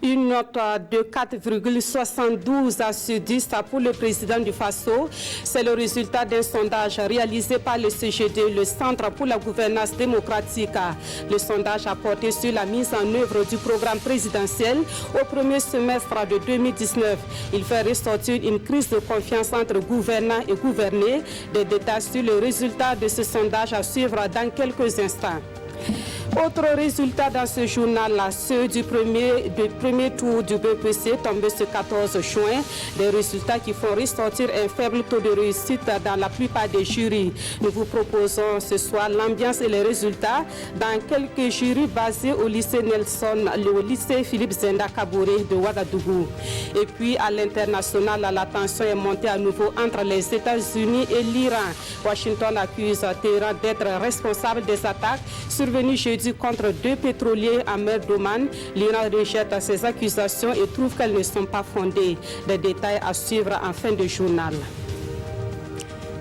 Une note de 4,72 sur 10 pour le président du Faso. C'est le résultat d'un sondage réalisé par le CGD, le Centre pour la gouvernance démocratique. Le sondage a porté sur la mise en œuvre du programme présidentiel au premier semestre de 2019. Il fait ressortir une crise de confiance entre gouvernants et gouvernés. Des détails sur le résultat de ce sondage à suivre dans quelques instants. Autre résultat dans ce journal, ceux du premier tour du BPC tombé ce 14 juin. Des résultats qui font ressortir un faible taux de réussite dans la plupart des jurys. Nous vous proposons ce soir l'ambiance et les résultats dans quelques jurys basés au lycée Nelson, au lycée Philippe Zenda Kabouré de Ouagadougou. Et puis à l'international, la tension est montée à nouveau entre les États-Unis et l'Iran. Washington accuse Téhéran d'être responsable des attaques survenues jeudi contre 2 pétroliers en mer d'Oman. L'Iran rejette ces accusations et trouve qu'elles ne sont pas fondées. Des détails à suivre en fin de journal.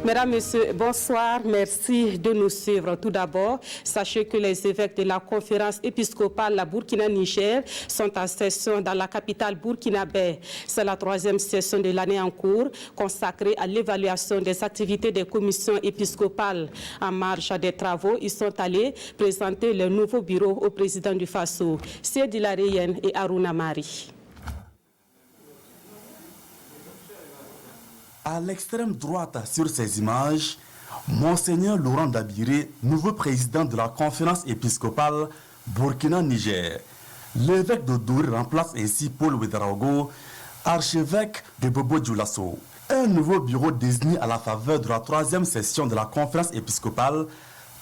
Mesdames, Messieurs, bonsoir. Merci de nous suivre. Tout d'abord, sachez que les évêques de la conférence épiscopale la Burkina-Niger sont en session dans la capitale burkinabé. C'est la 3e session de l'année en cours consacrée à l'évaluation des activités des commissions épiscopales. En marge des travaux, ils sont allés présenter le nouveau bureau au président du Faso, Seydi Lareyen et Aruna Mari. À l'extrême droite sur ces images, Monseigneur Laurent Dabiré, nouveau président de la conférence épiscopale Burkina-Niger. L'évêque de Douri remplace ainsi Paul Ouedraogo, archevêque de Bobo-Dioulasso. Un nouveau bureau désigné à la faveur de la 3e session de la conférence épiscopale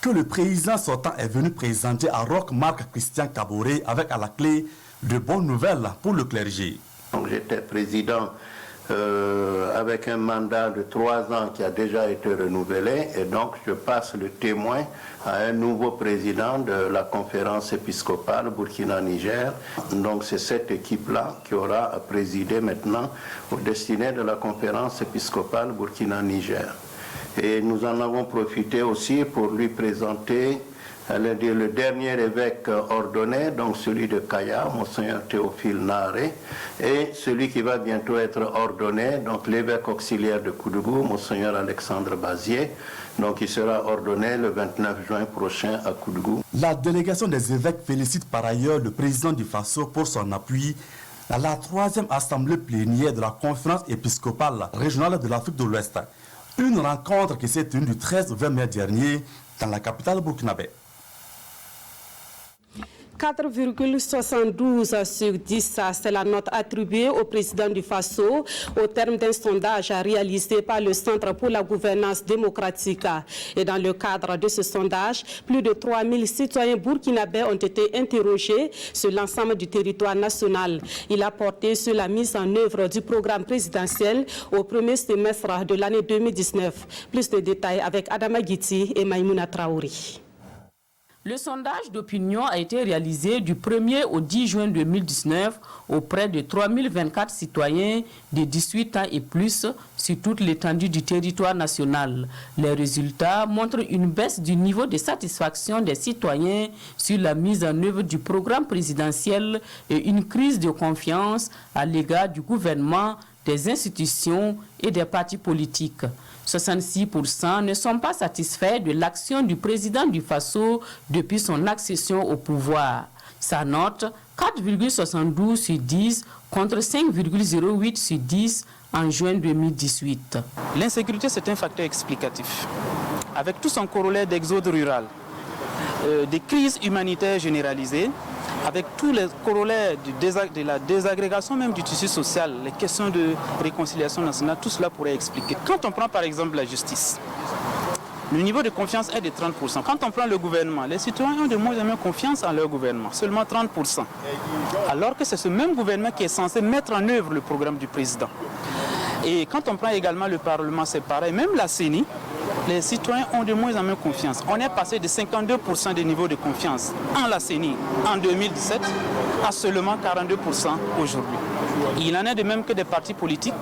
que le président sortant est venu présenter à Roch Marc Christian Kaboré avec à la clé de bonnes nouvelles pour le clergé. J'étais président avec un mandat de 3 ans qui a déjà été renouvelé et donc je passe le témoin à un nouveau président de la conférence épiscopale Burkina-Niger. Donc c'est cette équipe-là qui aura à présider maintenant au destiné de la conférence épiscopale Burkina-Niger. Et nous en avons profité aussi pour lui présenter le dernier évêque ordonné, donc celui de Kaya, Monseigneur Théophile Naré, et celui qui va bientôt être ordonné, donc l'évêque auxiliaire de Koudougou, Monseigneur Alexandre Bazier, donc il sera ordonné le 29 juin prochain à Koudougou. La délégation des évêques félicite par ailleurs le président du Faso pour son appui à la 3e assemblée plénière de la conférence épiscopale régionale de l'Afrique de l'Ouest. Une rencontre qui s'est tenue du 13 au 20 mai dernier dans la capitale burkinabé. 4,72 sur 10, c'est la note attribuée au président du Faso au terme d'un sondage réalisé par le Centre pour la gouvernance démocratique. Et dans le cadre de ce sondage, plus de 3000 citoyens burkinabés ont été interrogés sur l'ensemble du territoire national. Il a porté sur la mise en œuvre du programme présidentiel au premier semestre de l'année 2019. Plus de détails avec Adama Guiti et Maïmouna Traori. Le sondage d'opinion a été réalisé du 1er au 10 juin 2019 auprès de 3024 citoyens de 18 ans et plus sur toute l'étendue du territoire national. Les résultats montrent une baisse du niveau de satisfaction des citoyens sur la mise en œuvre du programme présidentiel et une crise de confiance à l'égard du gouvernement, des institutions et des partis politiques. 66% ne sont pas satisfaits de l'action du président du Faso depuis son accession au pouvoir. Sa note, 4,72 sur 10 contre 5,08 sur 10 en juin 2018. L'insécurité, c'est un facteur explicatif. Avec tout son corollaire d'exode rural, des crises humanitaires généralisées, avec tous les corollaires de la désagrégation même du tissu social, les questions de réconciliation nationale, tout cela pourrait expliquer. Quand on prend par exemple la justice, le niveau de confiance est de 30%. Quand on prend le gouvernement, les citoyens ont de moins en moins confiance en leur gouvernement, seulement 30%. Alors que c'est ce même gouvernement qui est censé mettre en œuvre le programme du président. Et quand on prend également le Parlement, c'est pareil, même la CENI, les citoyens ont de moins en moins confiance. On est passé de 52% de niveau de confiance en la CENI en 2017 à seulement 42% aujourd'hui. Il en est de même que des partis politiques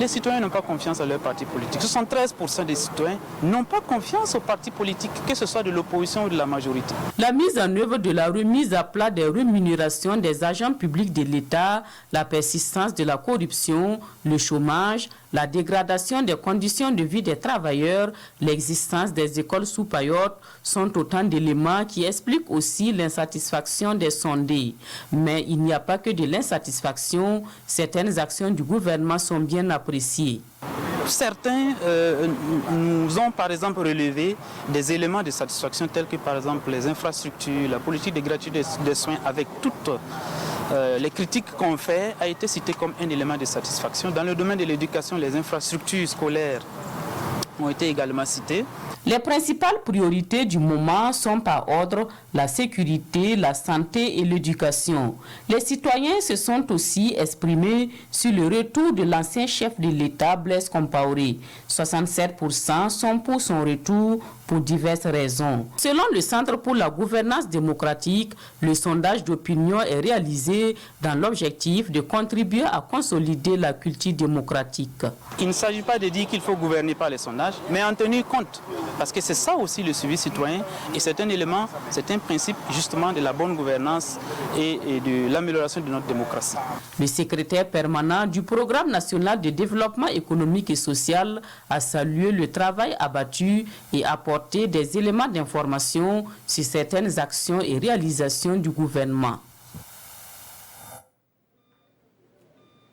Les citoyens n'ont pas confiance à leur parti politique. 73% des citoyens n'ont pas confiance aux partis politiques, que ce soit de l'opposition ou de la majorité. La mise en œuvre de la remise à plat des rémunérations des agents publics de l'État, la persistance de la corruption, le chômage, la dégradation des conditions de vie des travailleurs, l'existence des écoles sous paillotes sont autant d'éléments qui expliquent aussi l'insatisfaction des sondés. Mais il n'y a pas que de l'insatisfaction, certaines actions du gouvernement sont bien appréciées. Certains nous ont par exemple relevé des éléments de satisfaction tels que par exemple les infrastructures, la politique de gratuité des soins avec toutes les critiques qu'on fait a été cité comme un élément de satisfaction. Dans le domaine de l'éducation, les infrastructures scolaires ont été également citées. Les principales priorités du moment sont par ordre la sécurité, la santé et l'éducation. Les citoyens se sont aussi exprimés sur le retour de l'ancien chef de l'État, Blaise Compaoré. 67% sont pour son retour pour diverses raisons. Selon le Centre pour la gouvernance démocratique, le sondage d'opinion est réalisé dans l'objectif de contribuer à consolider la culture démocratique. Il ne s'agit pas de dire qu'il faut gouverner par les sondages, mais en tenir compte. Parce que c'est ça aussi le suivi citoyen et c'est un élément, c'est un principe justement de la bonne gouvernance et de l'amélioration de notre démocratie. Le secrétaire permanent du Programme national de développement économique et social a salué le travail abattu et apporté des éléments d'information sur certaines actions et réalisations du gouvernement.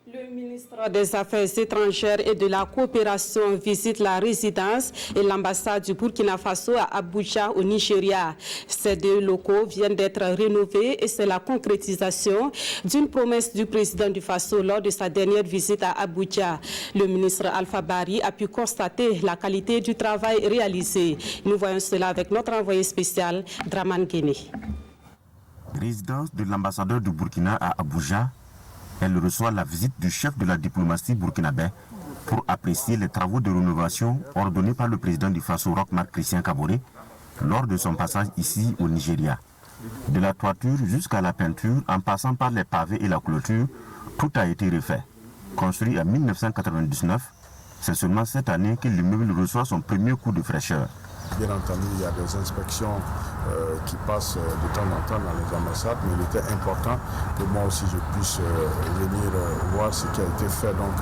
Le ministre des Affaires étrangères et de la coopération visite la résidence et l'ambassade du Burkina Faso à Abuja au Nigeria. Ces deux locaux viennent d'être rénovés et c'est la concrétisation d'une promesse du président du Faso lors de sa dernière visite à Abuja. Le ministre Alpha Bari a pu constater la qualité du travail réalisé. Nous voyons cela avec notre envoyé spécial, Draman Guéné. Résidence de l'ambassadeur du Burkina à Abuja. Elle reçoit la visite du chef de la diplomatie burkinabé pour apprécier les travaux de rénovation ordonnés par le président du Faso, Roch-Marc Christian Kaboré, lors de son passage ici au Nigeria. De la toiture jusqu'à la peinture, en passant par les pavés et la clôture, tout a été refait. Construit en 1999, c'est seulement cette année que l'immeuble reçoit son premier coup de fraîcheur. Bien entendu, il y a des inspections qui passent de temps en temps dans les ambassades, mais il était important que moi aussi je puisse venir voir ce qui a été fait, donc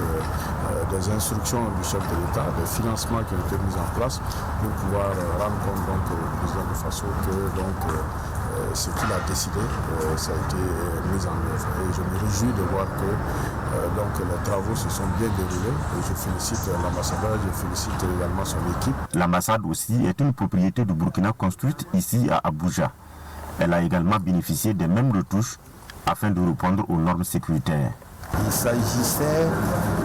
des instructions du chef de l'État, des financements qui ont été mis en place pour pouvoir rendre compte donc, au président du Faso que donc, ce qu'il a décidé, ça a été mis en œuvre. Et je me réjouis de voir que donc, les travaux se sont bien déroulés. Et je félicite l'ambassadeur, je félicite également son équipe. L'ambassade aussi est une propriété du Burkina construite ici à Abuja. Elle a également bénéficié des mêmes retouches afin de répondre aux normes sécuritaires. Il s'agissait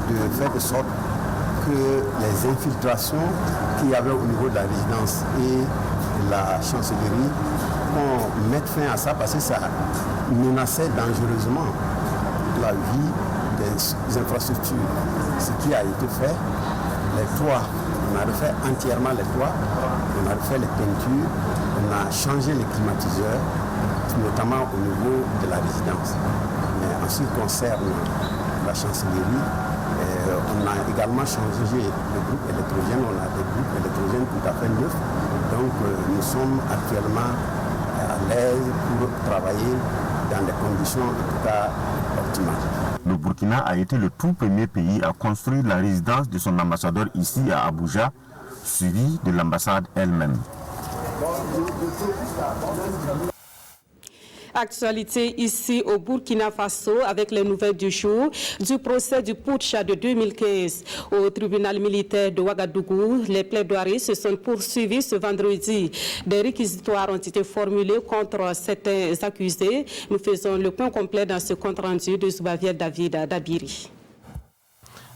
de faire de sorte que les infiltrations qu'il y avait au niveau de la résidence et de la chancellerie, on mette fin à ça parce que ça menaçait dangereusement la vie des infrastructures. Ce qui a été fait, les toits, on a refait entièrement les toits, on a refait les peintures, on a changé les climatiseurs, notamment au niveau de la résidence. Mais en ce qui concerne la chancellerie, on a également changé le groupe électrogène, on a des groupes électrogènes tout à fait neufs. Donc nous sommes actuellement à l'aise pour travailler dans des conditions en tout cas optimales. Le Burkina a été le tout premier pays à construire la résidence de son ambassadeur ici à Abuja, suivi de l'ambassade elle-même. Actualité ici au Burkina Faso avec les nouvelles du jour du procès du putsch de 2015 au tribunal militaire de Ouagadougou. Les plaidoiries se sont poursuivies ce vendredi. Des réquisitoires ont été formulés contre certains accusés. Nous faisons le point complet dans ce compte rendu de Zoubavier David Dabiri.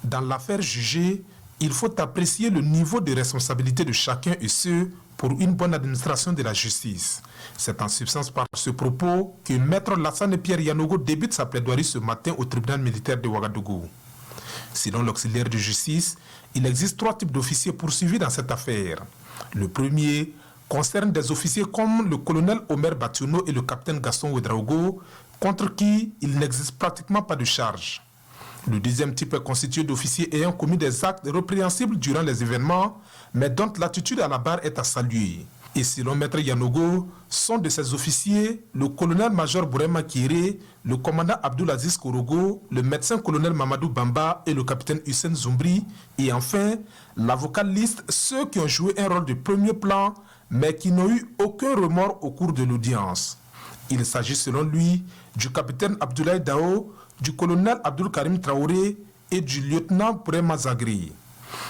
Dans l'affaire jugée, il faut apprécier le niveau de responsabilité de chacun et ce, pour une bonne administration de la justice. C'est en substance par ce propos que Maître Lassane Pierre Yanogo débute sa plaidoirie ce matin au tribunal militaire de Ouagadougou. Selon l'auxiliaire de justice, il existe 3 types d'officiers poursuivis dans cette affaire. Le premier concerne des officiers comme le colonel Omer Batiouno et le capitaine Gaston Ouedraogo, contre qui il n'existe pratiquement pas de charge. Le deuxième type est constitué d'officiers ayant commis des actes répréhensibles durant les événements, mais dont l'attitude à la barre est à saluer. Et selon Maître Yanogo, sont de ces officiers le colonel-major Bourema Kéré, le commandant Abdoulaziz Korogo, le médecin-colonel Mamadou Bamba et le capitaine Hussein Zoumbri, et enfin, l'avocat liste ceux qui ont joué un rôle de premier plan, mais qui n'ont eu aucun remords au cours de l'audience. Il s'agit selon lui du capitaine Abdoulaye Dao, du colonel Abdoul Karim Traoré et du lieutenant Bourema Zagri.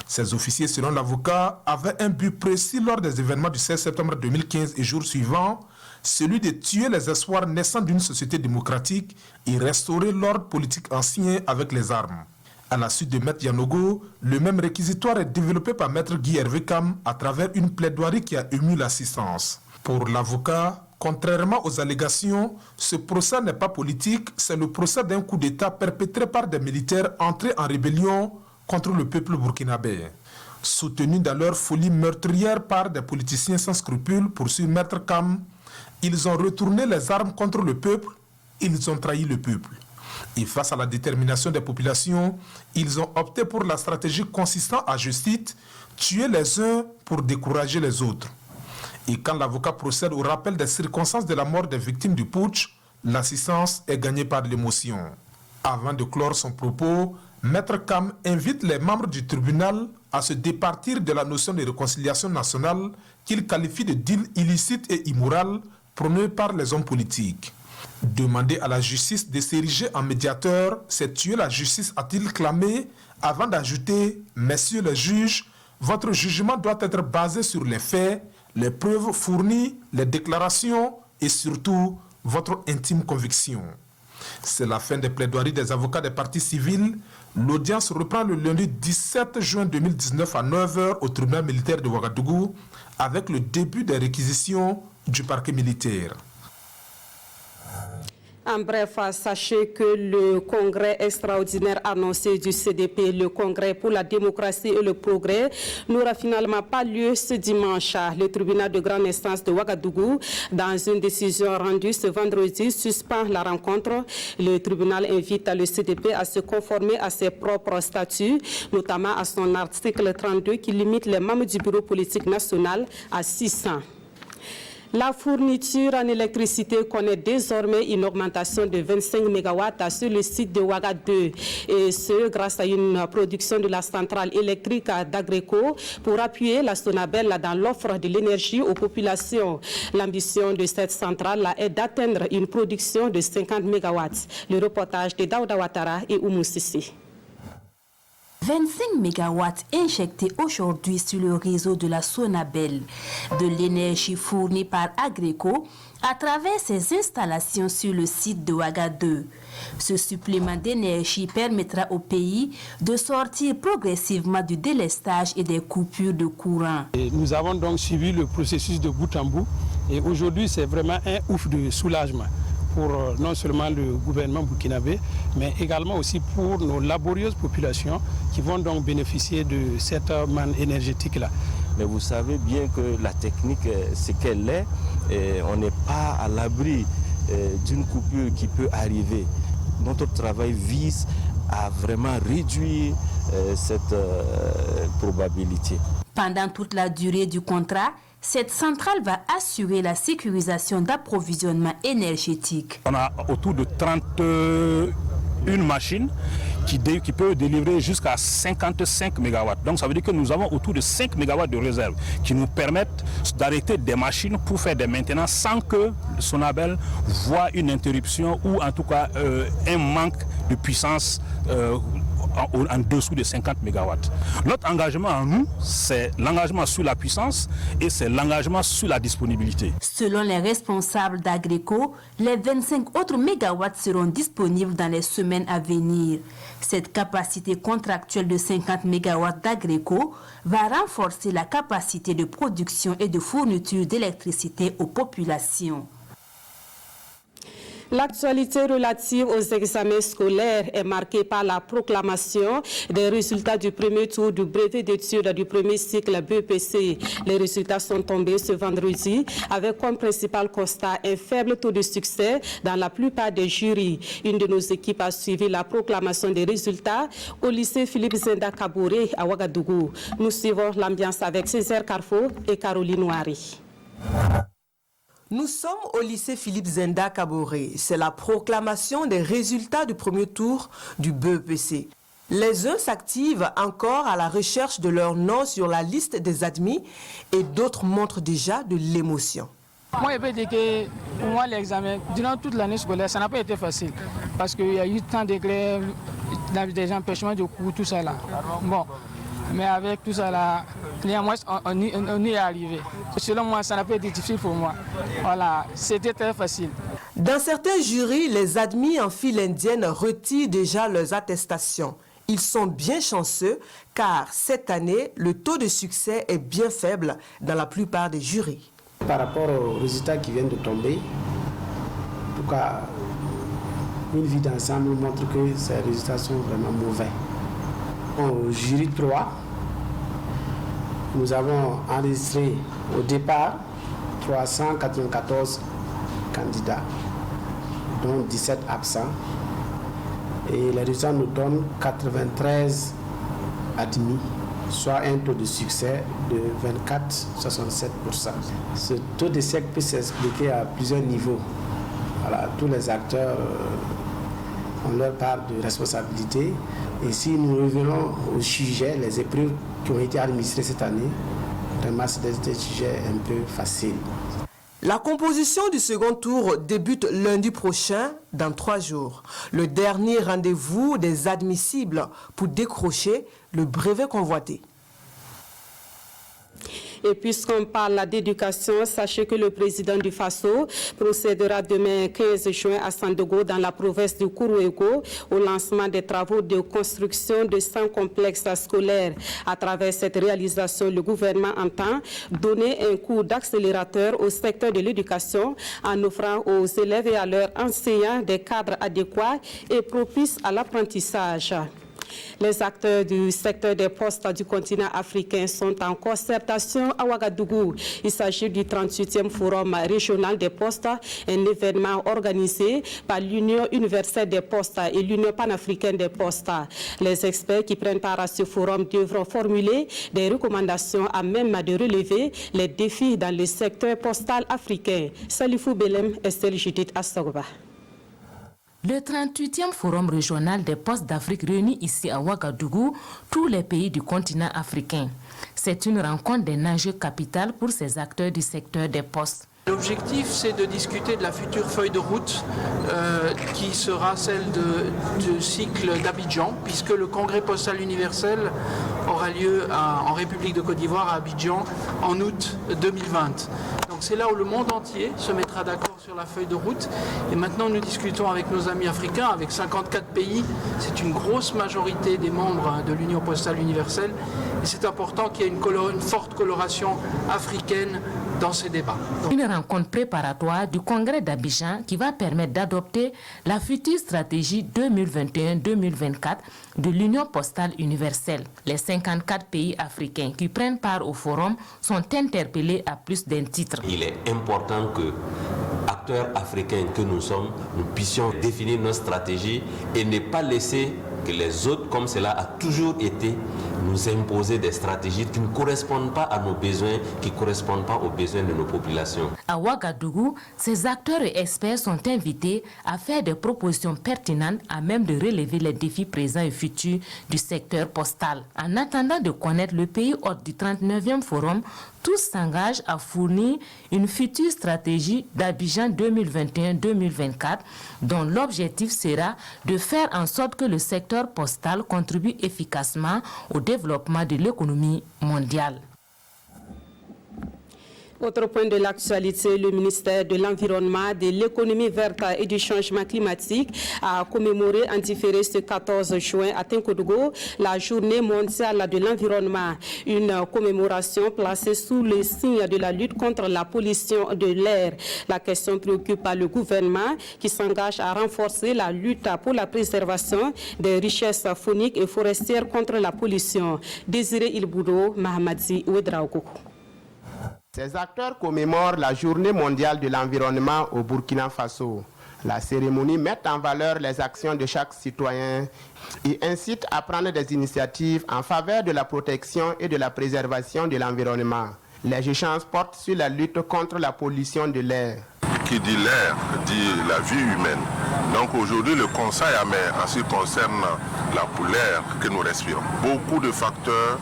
Ces officiers, selon l'avocat, avaient un but précis lors des événements du 16 septembre 2015 et jours suivants, celui de tuer les espoirs naissants d'une société démocratique et restaurer l'ordre politique ancien avec les armes. À la suite de Maître Yanogo, le même réquisitoire est développé par Maître Guy Hervé Kam à travers une plaidoirie qui a ému l'assistance. Pour l'avocat, contrairement aux allégations, ce procès n'est pas politique, c'est le procès d'un coup d'État perpétré par des militaires entrés en rébellion contre le peuple burkinabé. Soutenus dans leur folie meurtrière par des politiciens sans scrupules, poursuit Maître Kam, ils ont retourné les armes contre le peuple, ils ont trahi le peuple. Et face à la détermination des populations, ils ont opté pour la stratégie consistant à, je cite, tuer les uns pour décourager les autres. Et quand l'avocat procède au rappel des circonstances de la mort des victimes du putsch, l'assistance est gagnée par l'émotion. Avant de clore son propos, Maître Kam invite les membres du tribunal à se départir de la notion de réconciliation nationale qu'il qualifie de deal illicite et immoral prôné par les hommes politiques. Demander à la justice de s'ériger en médiateur, c'est tuer la justice, a-t-il clamé, avant d'ajouter « Messieurs les juges, votre jugement doit être basé sur les faits, les preuves fournies, les déclarations et surtout votre intime conviction. » C'est la fin des plaidoiries des avocats des parties civiles. L'audience reprend le lundi 17 juin 2019 à 9h au tribunal militaire de Ouagadougou avec le début des réquisitions du parquet militaire. En bref, sachez que le congrès extraordinaire annoncé du CDP, le congrès pour la démocratie et le progrès, n'aura finalement pas lieu ce dimanche. Le tribunal de grande instance de Ouagadougou, dans une décision rendue ce vendredi, suspend la rencontre. Le tribunal invite le CDP à se conformer à ses propres statuts, notamment à son article 32 qui limite les membres du bureau politique national à 600. La fourniture en électricité connaît désormais une augmentation de 25 MW sur le site de Ouaga 2, et ce grâce à une production de la centrale électrique d'Agreco pour appuyer la Sonabel dans l'offre de l'énergie aux populations. L'ambition de cette centrale est d'atteindre une production de 50 MW. Le reportage de Daouda Ouattara et Oumou Sissi. 25 MW injectés aujourd'hui sur le réseau de la Sonabel, de l'énergie fournie par Agreco à travers ses installations sur le site de Ouaga 2. Ce supplément d'énergie permettra au pays de sortir progressivement du délestage et des coupures de courant. Nous avons donc suivi le processus de bout en bout et aujourd'hui c'est vraiment un ouf de soulagement pour non seulement le gouvernement burkinabé, mais également aussi pour nos laborieuses populations qui vont donc bénéficier de cette manne énergétique-là. Mais vous savez bien que la technique, c'est qu'elle est, et on n'est pas à l'abri d'une coupure qui peut arriver. Notre travail vise à vraiment réduire cette probabilité. Pendant toute la durée du contrat, cette centrale va assurer la sécurisation d'approvisionnement énergétique. On a autour de 31 machines qui peuvent délivrer jusqu'à 55 MW. Donc ça veut dire que nous avons autour de 5 MW de réserve qui nous permettent d'arrêter des machines pour faire des maintenances sans que Sonabel voit une interruption ou en tout cas un manque de puissance en dessous de 50 MW. Notre engagement en nous, c'est l'engagement sur la puissance et c'est l'engagement sur la disponibilité. Selon les responsables d'Agreco, les 25 autres mégawatts seront disponibles dans les semaines à venir. Cette capacité contractuelle de 50 MW d'Agreco va renforcer la capacité de production et de fourniture d'électricité aux populations. L'actualité relative aux examens scolaires est marquée par la proclamation des résultats du premier tour du brevet d'études du premier cycle BEPC. Les résultats sont tombés ce vendredi avec comme principal constat un faible taux de succès dans la plupart des jurys. Une de nos équipes a suivi la proclamation des résultats au lycée Philippe Zenda Kaboré à Ouagadougou. Nous suivons l'ambiance avec Césaire Carrefour et Caroline Noiri. Nous sommes au lycée Philippe Zenda Kaboré. C'est la proclamation des résultats du premier tour du BEPC. Les uns s'activent encore à la recherche de leur nom sur la liste des admis et d'autres montrent déjà de l'émotion. Moi, je peux dire que pour moi, l'examen, durant toute l'année scolaire, ça n'a pas été facile. Parce qu'il y a eu tant de grèves, des empêchements de cours, tout ça là. Bon. Mais avec tout ça là, néanmoins, on y est arrivé. Selon moi, ça n'a pas été difficile pour moi. Voilà, c'était très facile. Dans certains jurys, les admis en file indienne retirent déjà leurs attestations. Ils sont bien chanceux car cette année, le taux de succès est bien faible dans la plupart des jurys. Par rapport aux résultats qui viennent de tomber, en tout cas, une vue d'ensemble montre que ces résultats sont vraiment mauvais. Au jury 3, nous avons enregistré au départ 394 candidats, dont 17 absents. Et les résultats nous donnent 93 admis, soit un taux de succès de 24,67%. Ce taux d'échec peut s'expliquer à plusieurs niveaux. Voilà, tous les acteurs ont leur part de responsabilité. Et si nous revenons au sujet, les épreuves qui ont été administrées cette année, vraiment c'est des sujets un peu faciles. La composition du second tour débute lundi prochain, dans 3 jours. Le dernier rendez-vous des admissibles pour décrocher le brevet convoité. Et puisqu'on parle d'éducation, sachez que le président du Faso procédera demain 15 juin à Sandogo, dans la province du Kourouégo, au lancement des travaux de construction de 100 complexes scolaires. À travers cette réalisation, le gouvernement entend donner un coup d'accélérateur au secteur de l'éducation en offrant aux élèves et à leurs enseignants des cadres adéquats et propices à l'apprentissage. Les acteurs du secteur des postes du continent africain sont en concertation à Ouagadougou. Il s'agit du 38e Forum régional des postes, un événement organisé par l'Union universelle des postes et l'Union panafricaine des postes. Les experts qui prennent part à ce forum devront formuler des recommandations à même de relever les défis dans le secteur postal africain. Salifou Belem, Estelle Judith Assogba. Le 38e Forum régional des postes d'Afrique réunit ici à Ouagadougou tous les pays du continent africain. C'est une rencontre d'un enjeu capital pour ces acteurs du secteur des postes. L'objectif, c'est de discuter de la future feuille de route qui sera celle du cycle d'Abidjan, puisque le congrès postal universel aura lieu en République de Côte d'Ivoire, à Abidjan, en août 2020. Donc c'est là où le monde entier se mettra d'accord sur la feuille de route. Et maintenant, nous discutons avec nos amis africains, avec 54 pays. C'est une grosse majorité des membres de l'Union postale universelle. Et c'est important qu'il y ait une forte coloration africaine dans ces débats. Une rencontre préparatoire du congrès d'Abidjan qui va permettre d'adopter la future stratégie 2021-2024 de l'Union postale universelle. Les 54 pays africains qui prennent part au forum sont interpellés à plus d'un titre. Il est important que, acteurs africains que nous sommes, nous puissions définir nos stratégies et ne pas laisser que les autres, comme cela a toujours été, nous imposer des stratégies qui ne correspondent pas à nos besoins, qui ne correspondent pas aux besoins de nos populations. À Ouagadougou, ces acteurs et experts sont invités à faire des propositions pertinentes à même de relever les défis présents et futurs du secteur postal. En attendant de connaître le pays hôte du 39e Forum, tous s'engagent à fournir une future stratégie d'Abidjan 2021-2024 dont l'objectif sera de faire en sorte que le secteur postal contribue efficacement au développement de l'économie mondiale. Autre point de l'actualité, le ministère de l'Environnement, de l'Économie verte et du changement climatique a commémoré en différé ce 14 juin à Tinkodougou la journée mondiale de l'environnement. Une commémoration placée sous le signe de la lutte contre la pollution de l'air. La question préoccupe le gouvernement qui s'engage à renforcer la lutte pour la préservation des richesses fauniques et forestières contre la pollution. Désiré Ilboudo, Mahamadzi Ouedraogo. Ces acteurs commémorent la Journée mondiale de l'environnement au Burkina Faso. La cérémonie met en valeur les actions de chaque citoyen et incite à prendre des initiatives en faveur de la protection et de la préservation de l'environnement. Les échanges portent sur la lutte contre la pollution de l'air. Qui dit l'air, dit la vie humaine. Donc aujourd'hui, le constat est amer en ce qui concerne l'air que nous respirons. Beaucoup de facteurs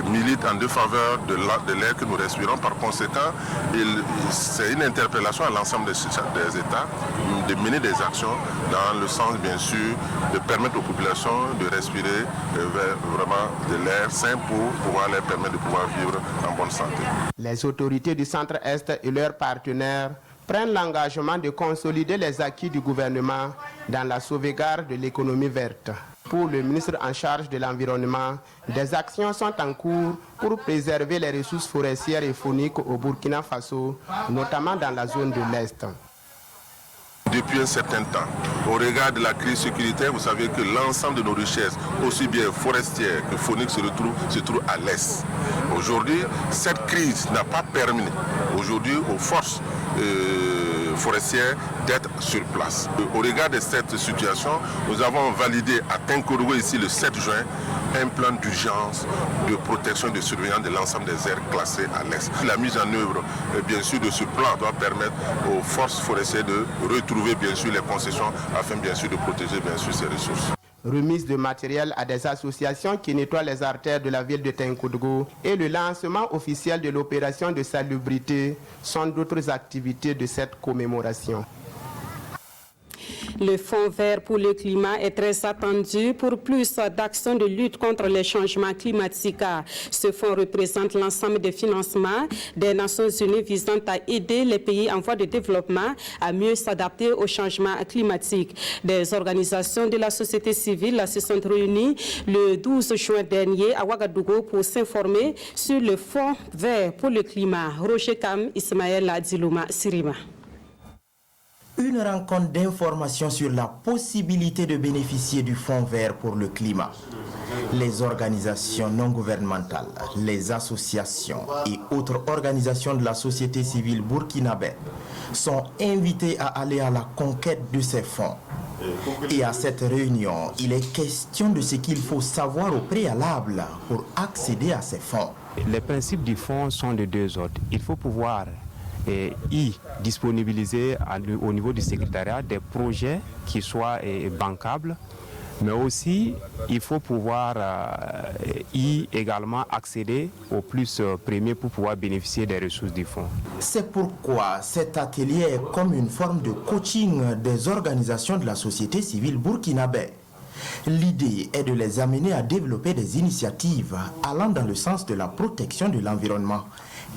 militent en défaveur de l'air que nous respirons. Par conséquent, c'est une interpellation à l'ensemble des États de mener des actions dans le sens, bien sûr, de permettre aux populations de respirer vraiment de l'air sain pour pouvoir leur permettre de pouvoir vivre en bonne santé. Les autorités du Centre-Est et leurs partenaires prennent l'engagement de consolider les acquis du gouvernement dans la sauvegarde de l'économie verte. Pour le ministre en charge de l'environnement, des actions sont en cours pour préserver les ressources forestières et fauniques au Burkina Faso, notamment dans la zone de l'Est. Depuis un certain temps, au regard de la crise sécuritaire, vous savez que l'ensemble de nos richesses, aussi bien forestières que fauniques, se trouve à l'Est. Aujourd'hui, cette crise n'a pas permis aujourd'hui aux forces forestières d'être sur place. Au regard de cette situation, nous avons validé à Tinkodougou ici le 7 juin un plan d'urgence de protection et de surveillance de l'ensemble des aires classées à l'Est. La mise en œuvre, bien sûr, de ce plan doit permettre aux forces forestières de retrouver, bien sûr, les concessions afin, bien sûr, de protéger, bien sûr, ces ressources. Remise de matériel à des associations qui nettoient les artères de la ville de Tinkodougou et le lancement officiel de l'opération de salubrité sont d'autres activités de cette commémoration. Le Fonds vert pour le climat est très attendu pour plus d'actions de lutte contre les changements climatiques. Ce fonds représente l'ensemble des financements des Nations Unies visant à aider les pays en voie de développement à mieux s'adapter aux changements climatiques. Des organisations de la société civile se sont réunies le 12 juin dernier à Ouagadougou pour s'informer sur le Fonds vert pour le climat. Roger Kam, Ismaël Dilouma, Sirima. Une rencontre d'information sur la possibilité de bénéficier du Fonds vert pour le climat. Les organisations non gouvernementales, les associations et autres organisations de la société civile burkinabé sont invitées à aller à la conquête de ces fonds. Et à cette réunion, il est question de ce qu'il faut savoir au préalable pour accéder à ces fonds. Les principes du fonds sont de deux ordres. Il faut pouvoir disponibiliser au niveau du secrétariat des projets qui soient bancables, mais aussi il faut pouvoir également accéder aux plus premiers pour pouvoir bénéficier des ressources du fonds. C'est pourquoi cet atelier est comme une forme de coaching des organisations de la société civile burkinabé. L'idée est de les amener à développer des initiatives allant dans le sens de la protection de l'environnement,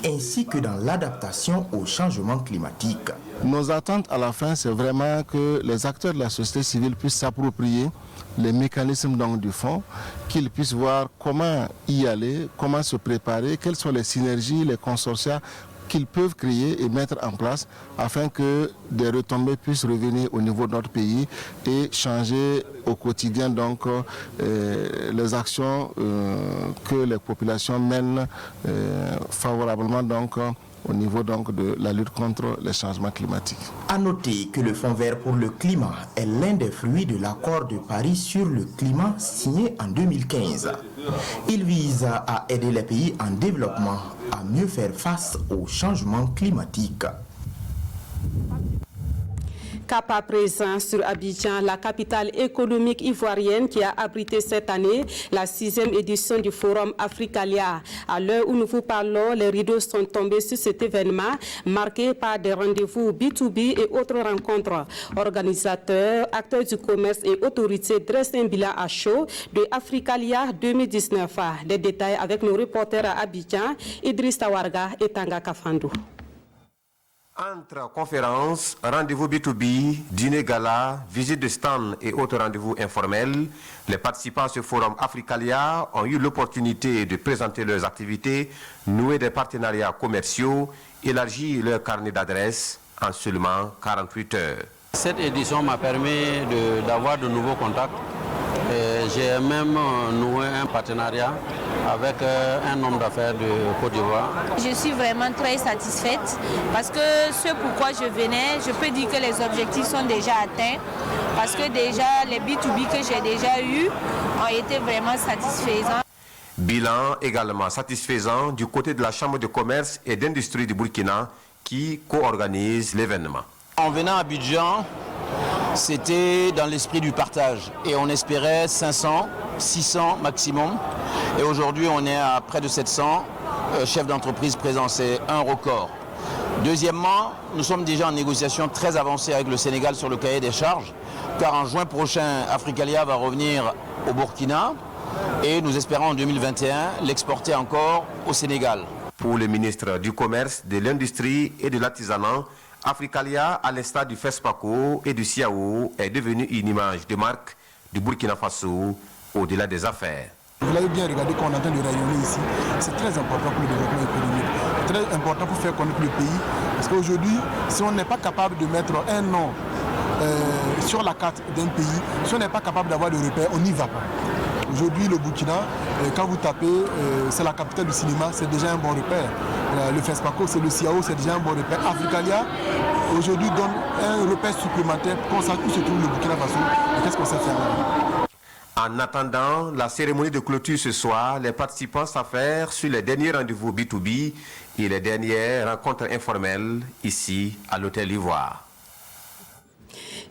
ainsi que dans l'adaptation au changement climatique. Nos attentes à la fin, c'est vraiment que les acteurs de la société civile puissent s'approprier les mécanismes du fonds, qu'ils puissent voir comment y aller, comment se préparer, quelles sont les synergies, les consortia qu'ils peuvent créer et mettre en place afin que des retombées puissent revenir au niveau de notre pays et changer au quotidien les actions que les populations mènent favorablement au niveau de la lutte contre les changements climatiques. À noter que le Fonds vert pour le climat est l'un des fruits de l'accord de Paris sur le climat signé en 2015. Il vise à aider les pays en développement à mieux faire face aux changements climatiques. Cap à présent sur Abidjan, la capitale économique ivoirienne qui a abrité cette année la 6e édition du Forum Africalia. À l'heure où nous vous parlons, les rideaux sont tombés sur cet événement marqué par des rendez-vous B2B et autres rencontres. Organisateurs, acteurs du commerce et autorités dressent un bilan à chaud de Africalia 2019. Les détails avec nos reporters à Abidjan, Idriss Tawarga et Tanga Kafandou. Entre conférences, rendez-vous B2B, dîner gala, visite de stand et autres rendez-vous informels, les participants à ce forum Africalia ont eu l'opportunité de présenter leurs activités, nouer des partenariats commerciaux, élargir leur carnet d'adresses en seulement 48 heures. Cette édition m'a permis d'avoir de nouveaux contacts. J'ai même noué un partenariat avec un homme d'affaires de Côte d'Ivoire. Je suis vraiment très satisfaite parce que ce pourquoi je venais, je peux dire que les objectifs sont déjà atteints parce que déjà les B2B que j'ai déjà eus ont été vraiment satisfaisants. Bilan également satisfaisant du côté de la Chambre de commerce et d'industrie du Burkina qui co-organise l'événement. En venant à Abidjan, c'était dans l'esprit du partage et on espérait 500, 600 maximum et aujourd'hui on est à près de 700 chefs d'entreprise présents, c'est un record. Deuxièmement, nous sommes déjà en négociation très avancée avec le Sénégal sur le cahier des charges car en juin prochain, Africalia va revenir au Burkina et nous espérons en 2021 l'exporter encore au Sénégal. Pour le ministre du Commerce, de l'Industrie et de l'Artisanat, Africalia, à l'instar du FESPACO et du CIAO, est devenue une image de marque du Burkina Faso au-delà des affaires. Vous l'avez bien regardé quand on est en train de rayonner ici. C'est très important pour le développement économique. C'est très important pour faire connaître le pays. Parce qu'aujourd'hui, si on n'est pas capable de mettre un nom sur la carte d'un pays, si on n'est pas capable d'avoir de repères, on n'y va pas. Aujourd'hui, le Burkina, quand vous tapez, c'est la capitale du cinéma, c'est déjà un bon repère. Le FESPACO, c'est le CIAO, c'est déjà un bon repère. Africalia, aujourd'hui, donne un repère supplémentaire pour qu'on sache où se trouve le Burkina Faso et qu'est-ce qu'on sait faire là. En attendant la cérémonie de clôture ce soir, les participants s'affairent sur les derniers rendez-vous B2B et les dernières rencontres informelles ici à l'Hôtel Ivoire.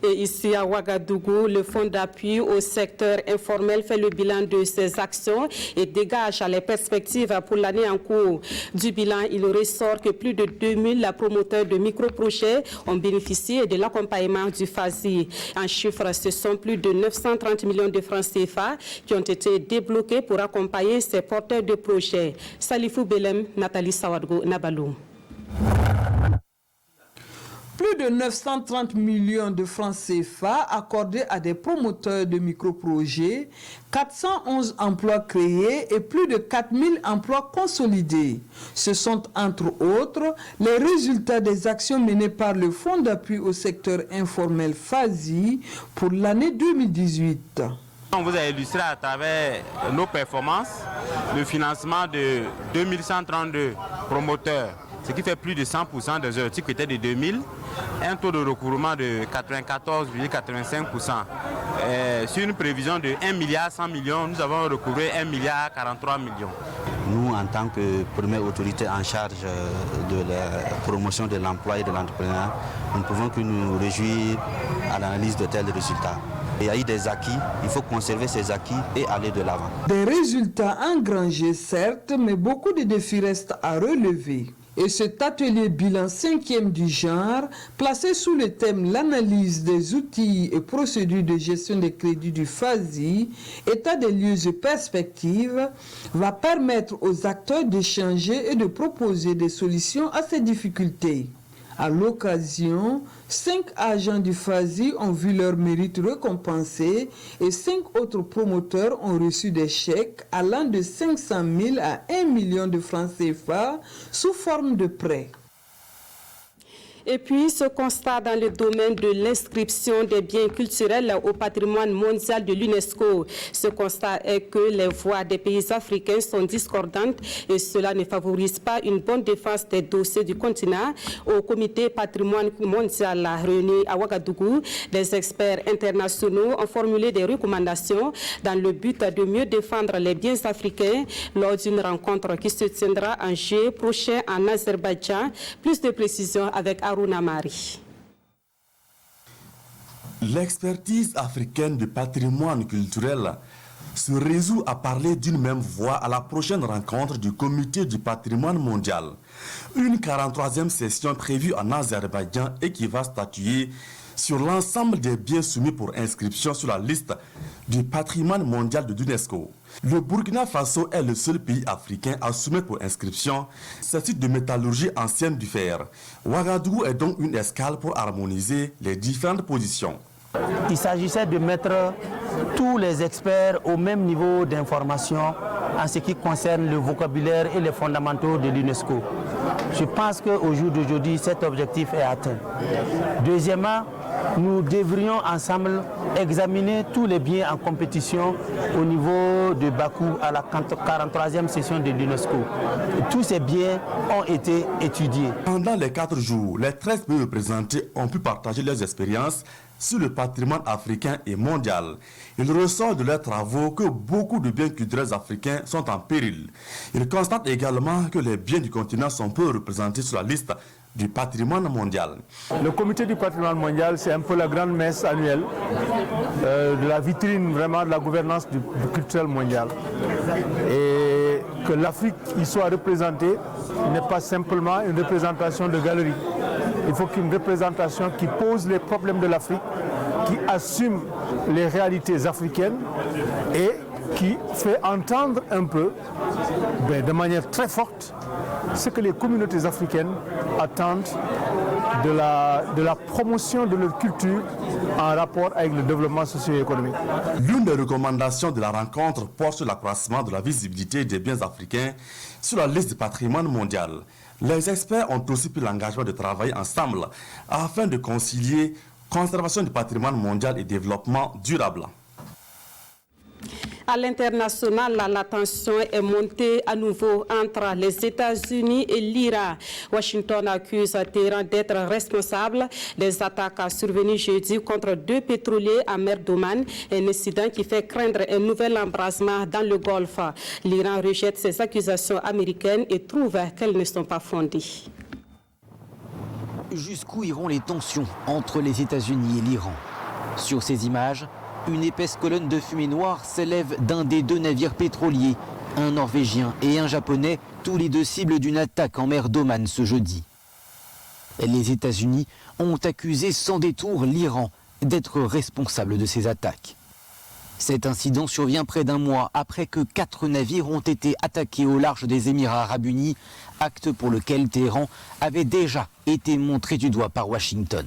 Et ici à Ouagadougou, le fonds d'appui au secteur informel fait le bilan de ses actions et dégage les perspectives pour l'année en cours. Du bilan, il ressort que plus de 2000 promoteurs de micro-projets ont bénéficié de l'accompagnement du FASI. En chiffres, ce sont plus de 930 millions de francs CFA qui ont été débloqués pour accompagner ces porteurs de projets. Salifou Belem, Nathalie Sawadgo, Nabaloum. Plus de 930 millions de francs CFA accordés à des promoteurs de microprojets, 411 emplois créés et plus de 4000 emplois consolidés. Ce sont entre autres les résultats des actions menées par le Fonds d'appui au secteur informel FASI pour l'année 2018. On vous a illustré à travers nos performances le financement de 2132 promoteurs, ce qui fait plus de 100% des objectifs qui étaient de 2000, un taux de recouvrement de 94,85%. Sur une prévision de 1 milliard 100 millions, nous avons recouvré 1 milliard 43 millions. Nous, en tant que première autorité en charge de la promotion de l'emploi et de l'entrepreneuriat, nous ne pouvons que nous réjouir à l'analyse de tels résultats. Il y a eu des acquis, il faut conserver ces acquis et aller de l'avant. Des résultats engrangés, certes, mais beaucoup de défis restent à relever. Et cet atelier bilan 5e du genre, placé sous le thème l'analyse des outils et procédures de gestion des crédits du FASI, état des lieux et perspectives, va permettre aux acteurs d'échanger et de proposer des solutions à ces difficultés. À l'occasion, 5 agents du FASI ont vu leur mérite récompensé et 5 autres promoteurs ont reçu des chèques allant de 500 000 à 1 million de francs CFA sous forme de prêts. Et puis, ce constat dans le domaine de l'inscription des biens culturels au patrimoine mondial de l'UNESCO. Ce constat est que les voix des pays africains sont discordantes et cela ne favorise pas une bonne défense des dossiers du continent. Au comité patrimoine mondial réuni à Ouagadougou, des experts internationaux ont formulé des recommandations dans le but de mieux défendre les biens africains lors d'une rencontre qui se tiendra en juillet prochain en Azerbaïdjan. Plus de précisions avec Aruna Mari. L'expertise africaine du patrimoine culturel se résout à parler d'une même voix à la prochaine rencontre du Comité du patrimoine mondial. Une 43e session prévue en Azerbaïdjan et qui va statuer sur l'ensemble des biens soumis pour inscription sur la liste du patrimoine mondial de l'UNESCO. Le Burkina Faso est le seul pays africain à soumettre pour inscription ce site de métallurgie ancienne du fer. Ouagadougou est donc une escale pour harmoniser les différentes positions. Il s'agissait de mettre tous les experts au même niveau d'information en ce qui concerne le vocabulaire et les fondamentaux de l'UNESCO. Je pense qu'au jour d'aujourd'hui, cet objectif est atteint. Deuxièmement, nous devrions ensemble examiner tous les biens en compétition au niveau de Bakou à la 43e session de l'UNESCO. Tous ces biens ont été étudiés. Pendant les 4 jours, les 13 pays représentés ont pu partager leurs expériences sur le patrimoine africain et mondial. Il ressort de leurs travaux que beaucoup de biens culturels africains sont en péril. Ils constatent également que les biens du continent sont peu représentés sur la liste du patrimoine mondial. Le comité du patrimoine mondial, c'est un peu la grande messe annuelle de la vitrine vraiment de la gouvernance du culturel mondial. Et que l'Afrique y soit représentée n'est pas simplement une représentation de galerie. Il faut qu'une représentation qui pose les problèmes de l'Afrique, qui assume les réalités africaines et qui fait entendre un peu, de manière très forte, ce que les communautés africaines attendent de la promotion de leur culture en rapport avec le développement socio-économique. L'une des recommandations de la rencontre porte sur l'accroissement de la visibilité des biens africains sur la liste du patrimoine mondial. Les experts ont aussi pris l'engagement de travailler ensemble afin de concilier conservation du patrimoine mondial et développement durable. À l'international, la tension est montée à nouveau entre les États-Unis et l'Iran. Washington accuse Téhéran d'être responsable des attaques survenues jeudi contre 2 pétroliers à mer d'Oman, un incident qui fait craindre un nouvel embrasement dans le Golfe. L'Iran rejette ces accusations américaines et trouve qu'elles ne sont pas fondées. Jusqu'où iront les tensions entre les États-Unis et l'Iran? Sur ces images, une épaisse colonne de fumée noire s'élève d'un des 2 navires pétroliers, un Norvégien et un Japonais, tous les 2 cibles d'une attaque en mer d'Oman ce jeudi. Les États-Unis ont accusé sans détour l'Iran d'être responsable de ces attaques. Cet incident survient près d'un mois après que 4 navires ont été attaqués au large des Émirats arabes unis, acte pour lequel Téhéran avait déjà été montré du doigt par Washington.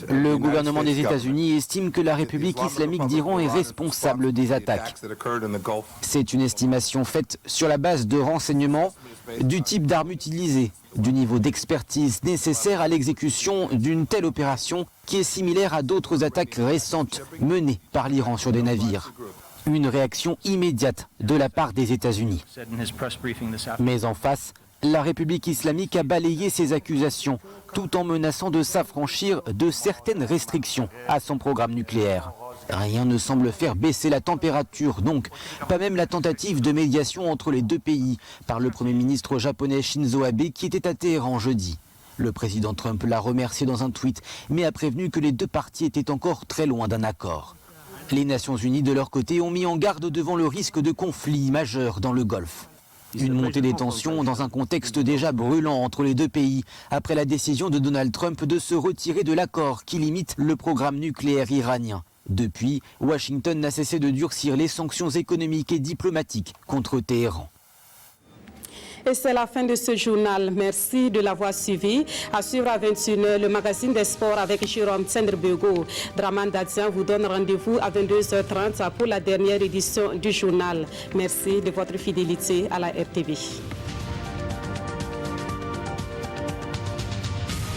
Le gouvernement des États-Unis estime que la République islamique d'Iran est responsable des attaques. C'est une estimation faite sur la base de renseignements, du type d'armes utilisées, du niveau d'expertise nécessaire à l'exécution d'une telle opération qui est similaire à d'autres attaques récentes menées par l'Iran sur des navires. Une réaction immédiate de la part des États-Unis. Mais en face, la République islamique a balayé ces accusations tout en menaçant de s'affranchir de certaines restrictions à son programme nucléaire. Rien ne semble faire baisser la température, donc pas même la tentative de médiation entre les 2 pays par le Premier ministre japonais Shinzo Abe qui était à Téhéran jeudi. Le président Trump l'a remercié dans un tweet, mais a prévenu que les 2 parties étaient encore très loin d'un accord. Les Nations Unies, de leur côté, ont mis en garde devant le risque de conflits majeurs dans le Golfe. Une montée des tensions dans un contexte déjà brûlant entre les 2 pays après la décision de Donald Trump de se retirer de l'accord qui limite le programme nucléaire iranien. Depuis, Washington n'a cessé de durcir les sanctions économiques et diplomatiques contre Téhéran. Et c'est la fin de ce journal. Merci de l'avoir suivi. À suivre à 21h, le magazine des sports avec Jérôme Tsendrbego. Draman Dadian vous donne rendez-vous à 22h30 pour la dernière édition du journal. Merci de votre fidélité à la RTV.